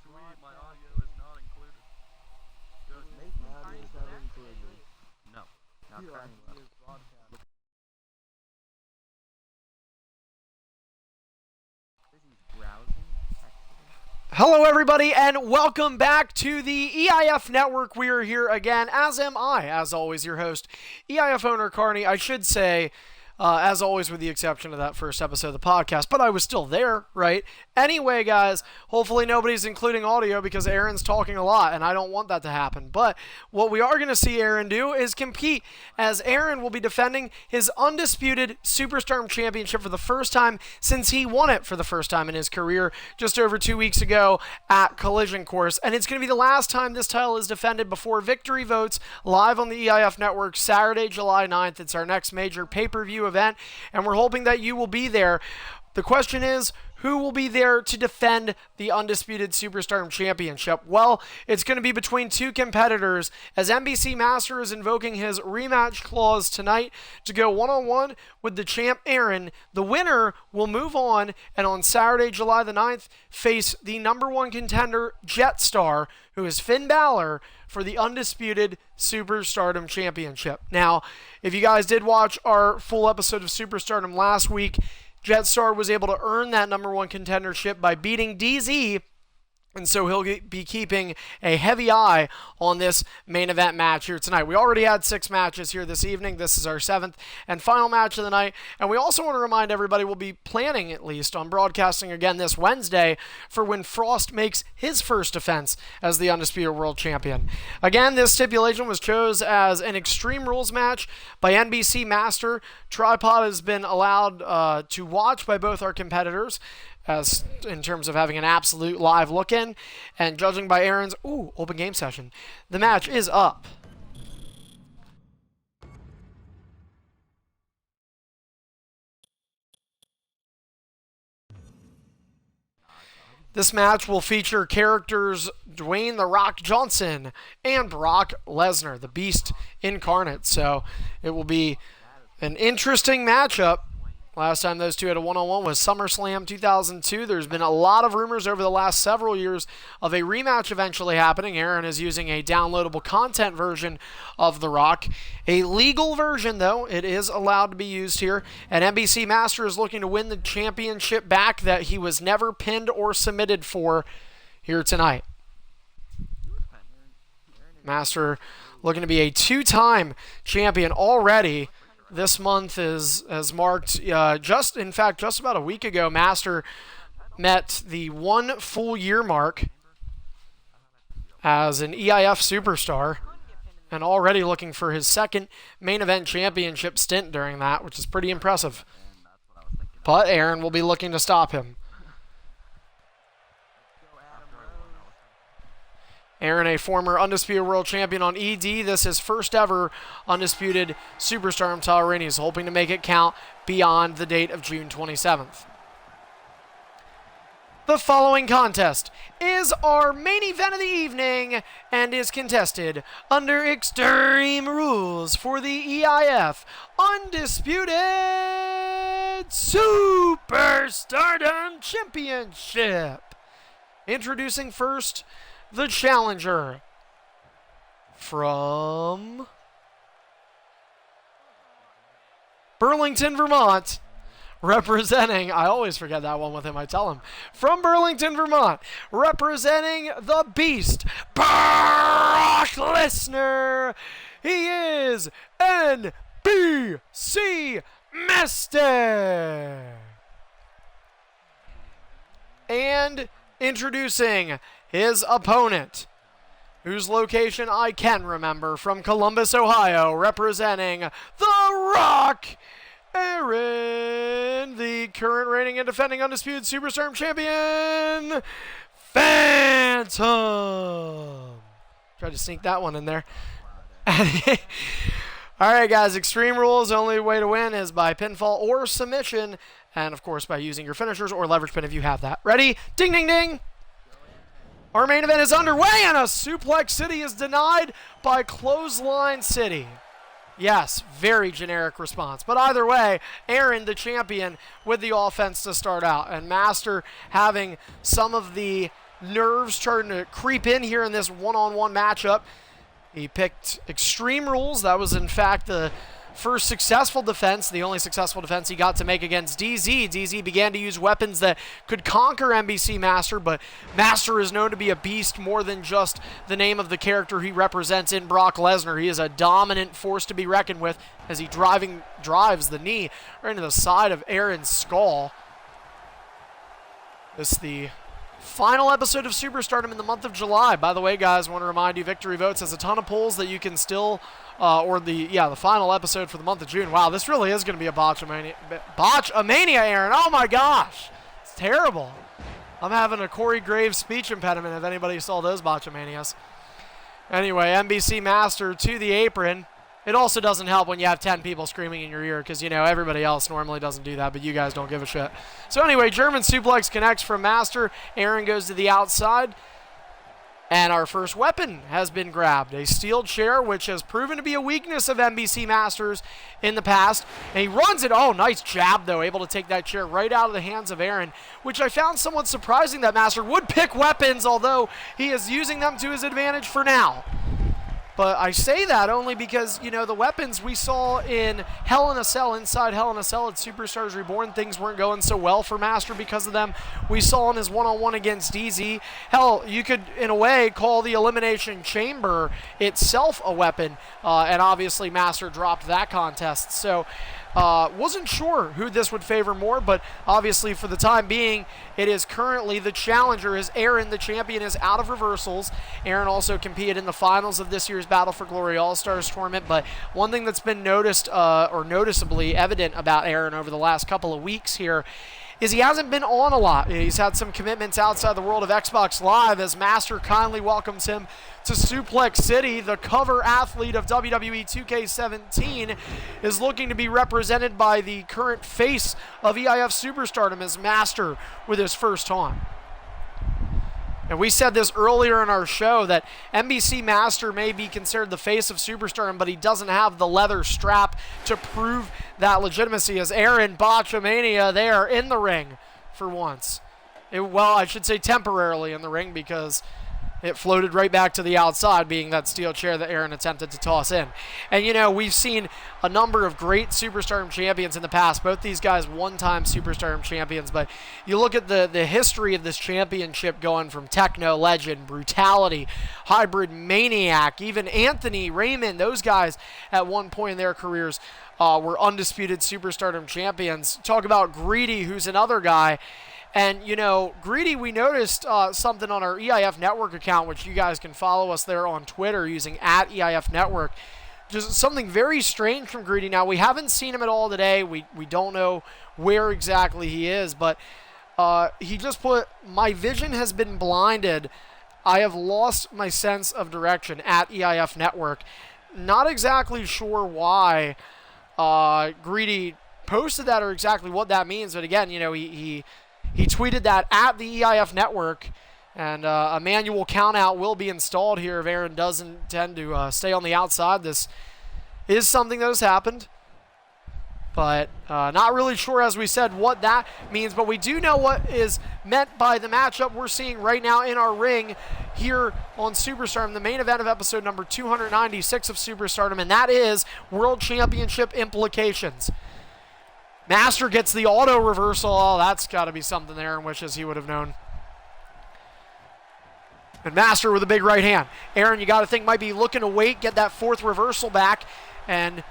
sweet. My audio is not included. Good. No. Not currently. Hello, everybody, and welcome back to the EIF Network. We are here again, as am I, as always, your host, EIF owner Carney. I should say, as always, with the exception of that first episode of the podcast, but I was still there, right? Anyway, guys, hopefully nobody's including audio because Aaron's talking a lot, and I don't want that to happen. But what we are going to see Aaron do is compete, as Aaron will be defending his undisputed Superstar Championship for the first time since he won it for the first time in his career just over 2 weeks ago at Collision Course. And it's going to be the last time this title is defended before victory votes live on the EIF Network Saturday, July 9th. It's our next major pay-per-view event, and we're hoping that you will be there. The question is, who will be there to defend the undisputed Superstar Championship? Well, it's going to be between two competitors, as NBC Master is invoking his rematch clause tonight to go one-on-one with the champ Aaron. The winner will move on, and on Saturday, July the 9th, face the number one contender, Jetstar, who is Finn Balor, for the undisputed Superstardom Championship. Now, if you guys did watch our full episode of Superstardom last week, Jetstar was able to earn that number one contendership by beating DZ, and so he'll be keeping a heavy eye on this main event match here tonight. We already had 6 matches here this evening. This is our 7th and final match of the night. And we also want to remind everybody we'll be planning, at least, on broadcasting again this Wednesday for when Frost makes his first defense as the Undisputed World Champion. Again, this stipulation was chosen as an Extreme Rules match by NBC Master. Tripod has been allowed to watch by both our competitors, as in terms of having an absolute live look in, and judging by Aaron's open game session, the match is up. This match will feature characters Dwayne "The Rock" Johnson and Brock Lesnar, the Beast incarnate. So it will be an interesting matchup. Last time those two had a one-on-one was SummerSlam 2002. There's been a lot of rumors over the last several years of a rematch eventually happening. Aaron is using a downloadable content version of The Rock. A legal version, though, it is allowed to be used here. And NBC Master is looking to win the championship back that he was never pinned or submitted for here tonight. Master looking to be a 2-time champion already. This month has marked, just about a week ago, Master met the 1 full year mark as an EIF superstar, and already looking for his second main event championship stint during that, which is pretty impressive. But Aaron will be looking to stop him. Aaron, a former Undisputed World Champion on ED. This is his first ever Undisputed Superstar title reign. He's hoping to make it count beyond the date of June 27th. The following contest is our main event of the evening and is contested under Extreme Rules for the EIF Undisputed Superstardom Championship. Introducing first, the challenger from Burlington, Vermont, representing, I always forget that one with him, I tell him, from Burlington, Vermont, representing the Beast, Brock Lesnar. He is NBC Master. And introducing his opponent, whose location I can remember, from Columbus, Ohio, representing The Rock, Aaron, the current reigning and defending Undisputed Superstar Champion, Phantom. Tried to sneak that one in there. All right, guys, Extreme Rules, the only way to win is by pinfall or submission, and, of course, by using your finishers or leverage pin if you have that. Ready? Ding, ding, ding. Our main event is underway, and a Suplex City is denied by Clothesline City. Yes, very generic response. But either way, Aaron, the champion, with the offense to start out. And Master having some of the nerves starting to creep in here in this one-on-one matchup. He picked Extreme Rules. That was, in fact, the first successful defense, the only successful defense he got to make against DZ. DZ began to use weapons that could conquer NBC Master, but Master is known to be a beast more than just the name of the character he represents in Brock Lesnar. He is a dominant force to be reckoned with as he drives the knee right into the side of Aaron's skull. This is the final episode of Superstardom in the month of July. By the way, guys, I want to remind you, Victory Votes has a ton of polls that you can still, the final episode for the month of June. Wow, this really is going to be a botch-a-mania, Aaron. Oh my gosh, it's terrible. I'm having a Corey Graves speech impediment if anybody saw those botch-a-manias. Anyway, NBC Master to the apron. It also doesn't help when you have 10 people screaming in your ear because, you know, everybody else normally doesn't do that, but you guys don't give a shit. So anyway, German suplex connects from Master. Aaron goes to the outside. And our first weapon has been grabbed. A steel chair, which has proven to be a weakness of NBC Masters in the past. And he runs it. Oh, nice jab, though. Able to take that chair right out of the hands of Aaron, which I found somewhat surprising that Master would pick weapons, although he is using them to his advantage for now. But I say that only because, you know, the weapons we saw in Hell in a Cell, inside Hell in a Cell at Superstars Reborn, things weren't going so well for Master because of them. We saw in his one-on-one against DZ. Hell, you could, in a way, call the Elimination Chamber itself a weapon. And obviously Master dropped that contest. So wasn't sure who this would favor more, but obviously for the time being, it is currently the challenger is Aaron. The champion is out of reversals. Aaron also competed in the finals of this year's Battle for Glory All-Stars tournament, but one thing that's been noticed or noticeably evident about Aaron over the last couple of weeks here is he hasn't been on a lot. He's had some commitments outside the world of Xbox Live as Master kindly welcomes him to Suplex City. The cover athlete of WWE 2K17 is looking to be represented by the current face of EIF Superstardom as Master with his first time. And we said this earlier in our show that NBC Master may be considered the face of Superstardom, but he doesn't have the leather strap to prove that legitimacy. As Aaron Botchamania there in the ring for once. I should say temporarily in the ring because it floated right back to the outside, being that steel chair that Aaron attempted to toss in. And, you know, we've seen a number of great Superstardom champions in the past. Both these guys one-time Superstardom champions. But you look at the history of this championship going from Techno Legend, Brutality, Hybrid Maniac, even Anthony, Raymond, those guys at one point in their careers were undisputed Superstardom champions. Talk about Greedy, who's another guy. And, you know, Greedy, we noticed something on our EIF Network account, which you guys can follow us there on Twitter using @EIF Network. Just something very strange from Greedy. Now, we haven't seen him at all today. We don't know where exactly he is, but he just put, "My vision has been blinded. I have lost my sense of direction" at EIF Network. Not exactly sure why Greedy posted that or exactly what that means, but again, you know, he tweeted that at the EIF Network, and a manual countout will be installed here if Aaron does intend to stay on the outside. This is something that has happened, but not really sure, as we said, what that means. But we do know what is meant by the matchup we're seeing right now in our ring here on Superstardom, the main event of episode number 296 of Superstardom, and that is World Championship implications. Master gets the auto reversal. Oh, that's got to be something Aaron wishes he would have known. And Master with a big right hand. Aaron, you got to think, might be looking to wait, get that fourth reversal back, and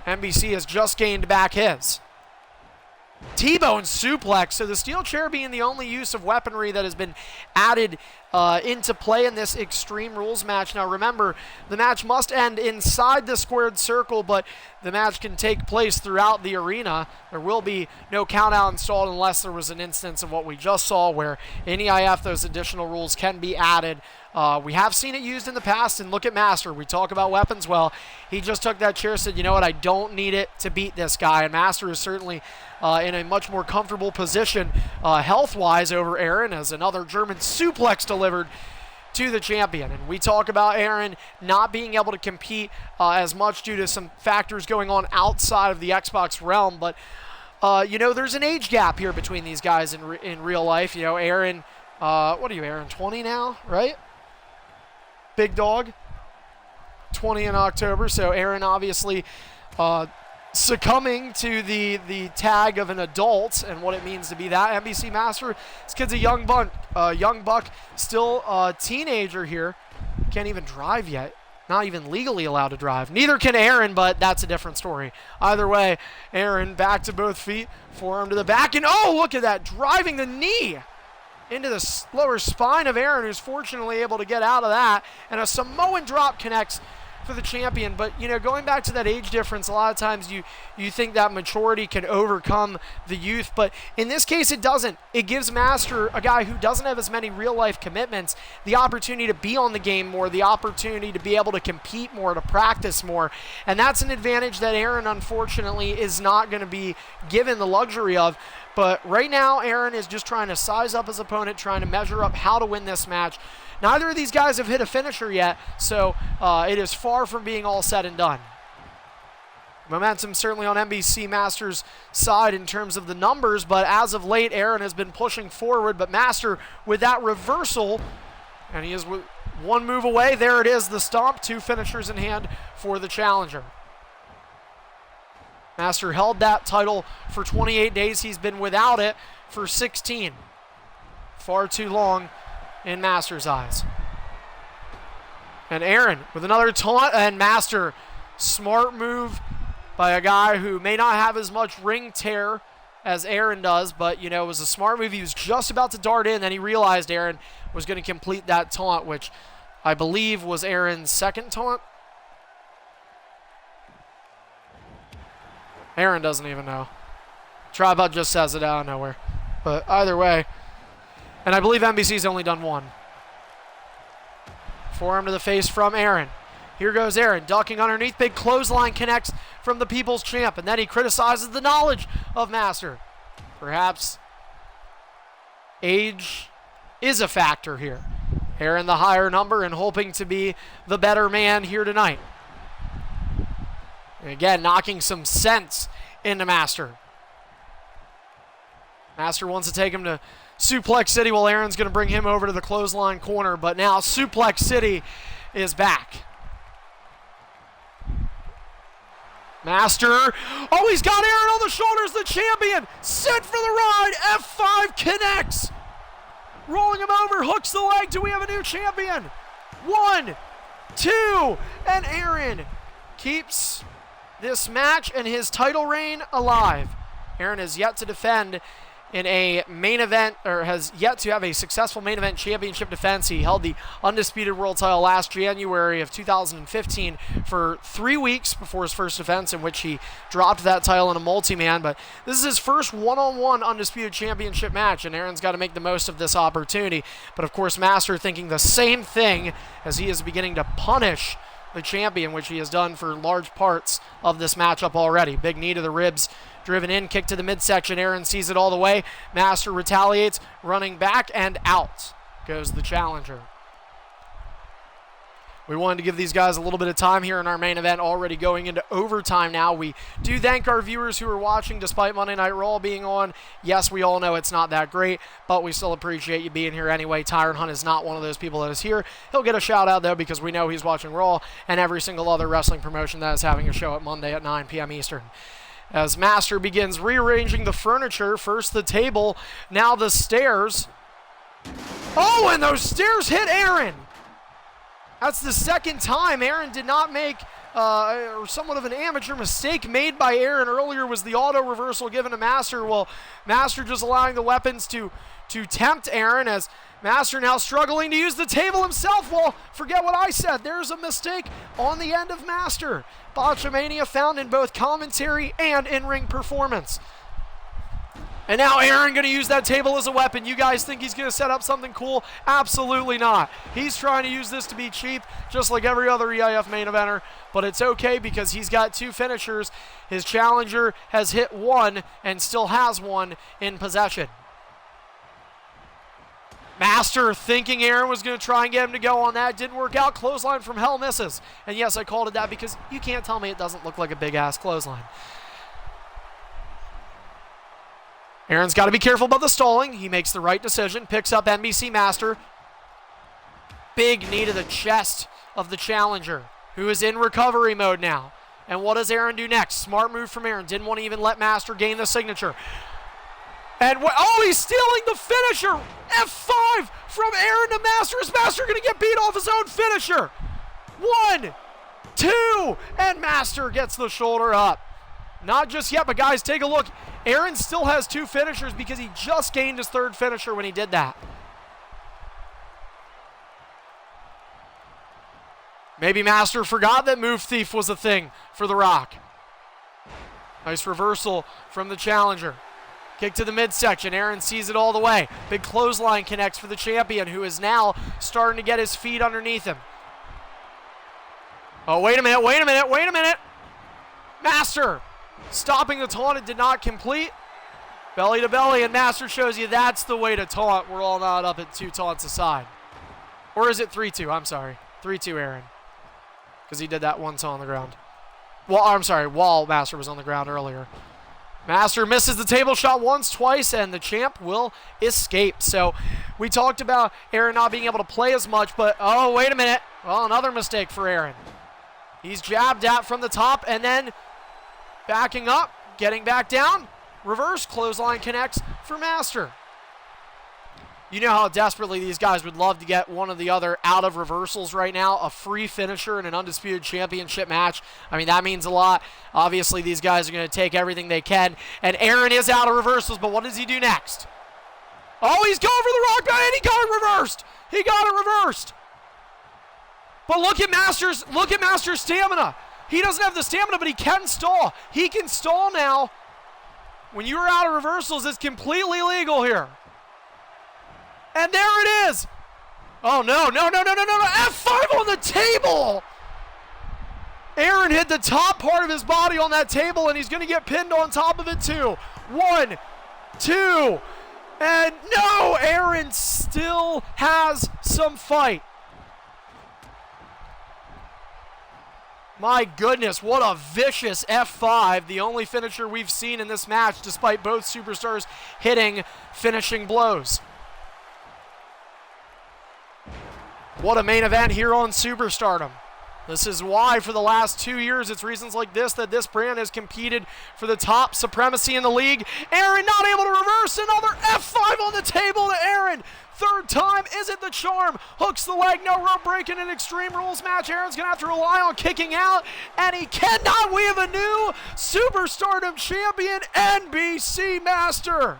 NBC has just gained back his. T-bone suplex. So the steel chair being the only use of weaponry that has been added into play in this Extreme Rules match. Now remember, the match must end inside the squared circle, but the match can take place throughout the arena. There will be no countout installed unless there was an instance of what we just saw where in EIF those additional rules can be added. We have seen it used in the past, and look at Master. We talk about weapons. Well, he just took that chair, said, you know what, I don't need it to beat this guy. And Master is certainly in a much more comfortable position health-wise over Aaron as another German suplex delivered to the champion. And we talk about Aaron not being able to compete as much due to some factors going on outside of the Xbox realm. But, you know, there's an age gap here between these guys in real life. You know, Aaron What are you, Aaron? 20 now, right? Big dog. 20 in October. So Aaron obviously succumbing to the tag of an adult and what it means to be that NBC Master. This kid's a young buck, still a teenager here. Can't even drive yet. Not even legally allowed to drive. Neither can Aaron, but that's a different story. Either way, Aaron back to both feet, forearm to the back, and oh, look at that, driving the knee into the lower spine of Aaron, who's fortunately able to get out of that, and a Samoan drop connects for the champion. But, you know, going back to that age difference, a lot of times you think that maturity can overcome the youth, but in this case it doesn't. It gives Master, a guy who doesn't have as many real-life commitments, the opportunity to be on the game more, the opportunity to be able to compete more, to practice more, and that's an advantage that Aaron, unfortunately, is not going to be given the luxury of. But right now, Aaron is just trying to size up his opponent, trying to measure up how to win this match. Neither of these guys have hit a finisher yet, so it is far from being all said and done. Momentum certainly on NBC Masters' side in terms of the numbers, but as of late, Aaron has been pushing forward, but Master with that reversal, and he is one move away. There it is, the stomp, 2 finishers in hand for the challenger. Master held that title for 28 days. He's been without it for 16. Far too long in Master's eyes. And Aaron with another taunt, and Master, smart move by a guy who may not have as much ring tear as Aaron does, but, you know, it was a smart move. He was just about to dart in, then he realized Aaron was going to complete that taunt, which I believe was Aaron's second taunt. Aaron doesn't even know. Tribot just says it out of nowhere. But either way, and I believe NBC's only done one. Forearm to the face from Aaron. Here goes Aaron, ducking underneath. Big clothesline connects from the People's Champ, and then he criticizes the knowledge of Master. Perhaps age is a factor here. Aaron the higher number and hoping to be the better man here tonight. And again, knocking some sense into Master. Master wants to take him to Suplex City while Aaron's going to bring him over to the clothesline corner, but now Suplex City is back. Master, oh, he's got Aaron on the shoulders, the champion, sent for the ride, F5 connects. Rolling him over, hooks the leg. Do we have a new champion? 1, 2, and Aaron keeps this match and his title reign alive. Aaron has yet to defend in a main event, or has yet to have a successful main event championship defense. He held the undisputed world title last January of 2015 for 3 weeks before his first defense, in which he dropped that title in a multi-man. But this is his first one-on-one undisputed championship match, and Aaron's got to make the most of this opportunity. But of course, Master thinking the same thing as he is beginning to punish the champion, which he has done for large parts of this matchup already. Big knee to the ribs, driven in, kick to the midsection. Aaron sees it all the way. Master retaliates, running back, and out goes the challenger. We wanted to give these guys a little bit of time here in our main event, already going into overtime now. We do thank our viewers who are watching despite Monday Night Raw being on. Yes, we all know it's not that great, but we still appreciate you being here anyway. Tyron Hunt is not one of those people that is here. He'll get a shout out, though, because we know he's watching Raw and every single other wrestling promotion that is having a show at Monday at 9 p.m. Eastern. As Master begins rearranging the furniture, first the table, now the stairs. Oh, and those stairs hit Aaron! That's the second time. Aaron did not make, or somewhat of an amateur mistake made by Aaron. Earlier was the auto reversal given to Master. Well, Master just allowing the weapons to tempt Aaron, as Master now struggling to use the table himself. Well, forget what I said. There's a mistake on the end of Master. Botchamania found in both commentary and in-ring performance. And now Aaron going to use that table as a weapon. You guys think he's going to set up something cool? Absolutely not. He's trying to use this to be cheap, just like every other EIF main eventer. But it's okay because he's got 2 finishers. His challenger has hit 1 and still has 1 in possession. Master thinking Aaron was going to try and get him to go on that. Didn't work out. Clothesline from hell misses. And yes, I called it that because you can't tell me it doesn't look like a big-ass clothesline. Aaron's got to be careful about the stalling. He makes the right decision, picks up NBC Master. Big knee to the chest of the challenger, who is in recovery mode now. And what does Aaron do next? Smart move from Aaron. Didn't want to even let Master gain the signature. And he's stealing the finisher. F5 from Aaron to Master. Is Master going to get beat off his own finisher? 1, 2, and Master gets the shoulder up. Not just yet, but guys, take a look. Aaron still has 2 finishers because he just gained his 3rd finisher when he did that. Maybe Master forgot that Move Thief was a thing for The Rock. Nice reversal from the challenger. Kick to the midsection. Aaron sees it all the way. Big clothesline connects for the champion, who is now starting to get his feet underneath him. Oh, wait a minute. Master stopping the taunt. It did not complete. Belly to belly, and Master shows you that's the way to taunt. We're all not up at 2 taunts aside. Or is it 3-2? I'm sorry. 3-2 Aaron. Because he did that once on the ground. Well, I'm sorry, while Master was on the ground earlier. Master misses the table shot once, twice, and the champ will escape. So we talked about Aaron not being able to play as much, but oh, wait a minute. Well, another mistake for Aaron. He's jabbed at from the top and then backing up, getting back down. Reverse clothesline connects for Master. You know how desperately these guys would love to get one or the other out of reversals right now. A free finisher in an Undisputed Championship match. I mean, that means a lot. Obviously, these guys are going to take everything they can. And Aaron is out of reversals, but what does he do next? Oh, he's going for the rock bottom, and he got it reversed. He got it reversed. But look at Master's stamina. He doesn't have the stamina, but he can stall. He can stall now. When you are out of reversals, it's completely legal here. And there it is. Oh, no. F5 on the table. Aaron hit the top part of his body on that table, and he's going to get pinned on top of it, too. 1, 2, and no, Aaron still has some fight. My goodness, what a vicious F5, the only finisher we've seen in this match, despite both superstars hitting finishing blows. What a main event here on Superstardom. This is why for the last 2 years, it's reasons like this that this brand has competed for the top supremacy in the league. Aaron not able to reverse, another F5 on the table to Aaron. 3rd time, is it the charm? Hooks the leg, no rope break in an Extreme Rules match. Aaron's going to have to rely on kicking out, and he cannot. We have a new Superstardom champion, NBC Master.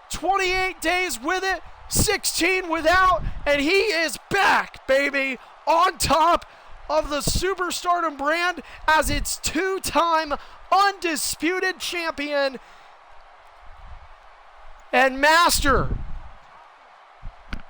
28 days with it, 16 without, and he is back, baby, on top of the Superstardom brand as its 2-time undisputed champion. And Master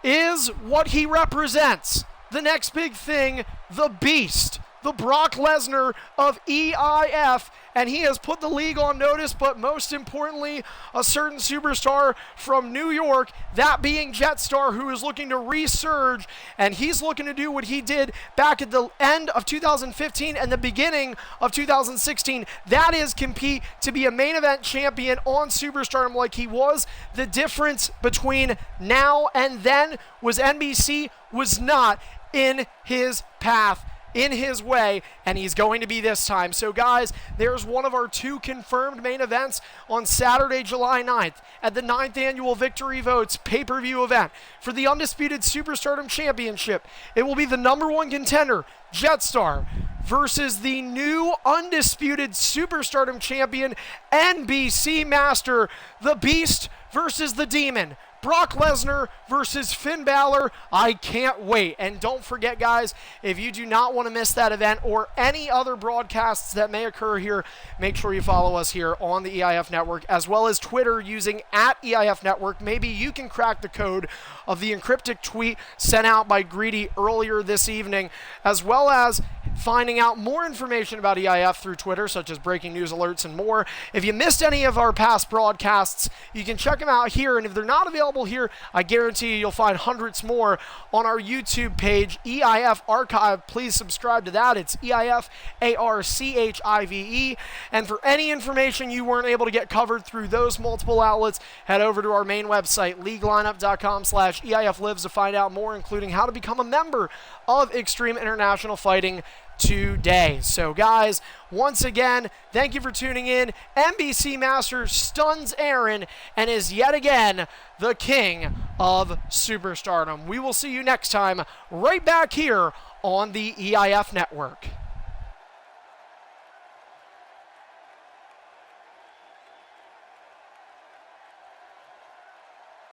is what he represents. The next big thing, the Beast, the Brock Lesnar of EIF, and he has put the league on notice, but most importantly, a certain superstar from New York, that being Jetstar, who is looking to resurge, and he's looking to do what he did back at the end of 2015 and the beginning of 2016. That is compete to be a main event champion on Superstardom like he was. The difference between now and then was NBC was not in his path, in his way, and he's going to be this time. So guys, there's one of our 2 confirmed main events on Saturday, July 9th at the 9th annual Victory Votes pay-per-view event for the Undisputed Superstardom Championship. It will be the #1 contender, Jetstar, versus the new Undisputed Superstardom champion, NBC Master, the Beast versus the Demon. Brock Lesnar versus Finn Balor. I can't wait. And don't forget, guys, if you do not want to miss that event or any other broadcasts that may occur here, make sure you follow us here on the EIF Network, as well as Twitter using @EIF Network. Maybe you can crack the code of the encrypted tweet sent out by Greedy earlier this evening, as well as finding out more information about EIF through Twitter, such as breaking news alerts and more. If you missed any of our past broadcasts, you can check them out here, and if they're not available here, I guarantee you'll find hundreds more on our YouTube page, EIF Archive. Please subscribe to that. It's EIF ARCHIVE. And for any information you weren't able to get covered through those multiple outlets, head over to our main website, leaguelineup.com/EIF Lives, to find out more, including how to become a member of Extreme International Fighting today. So guys, once again, thank you for tuning in. NBC Master stuns Aaron and is yet again the king of superstardom. We will see you next time right back here on the EIF Network.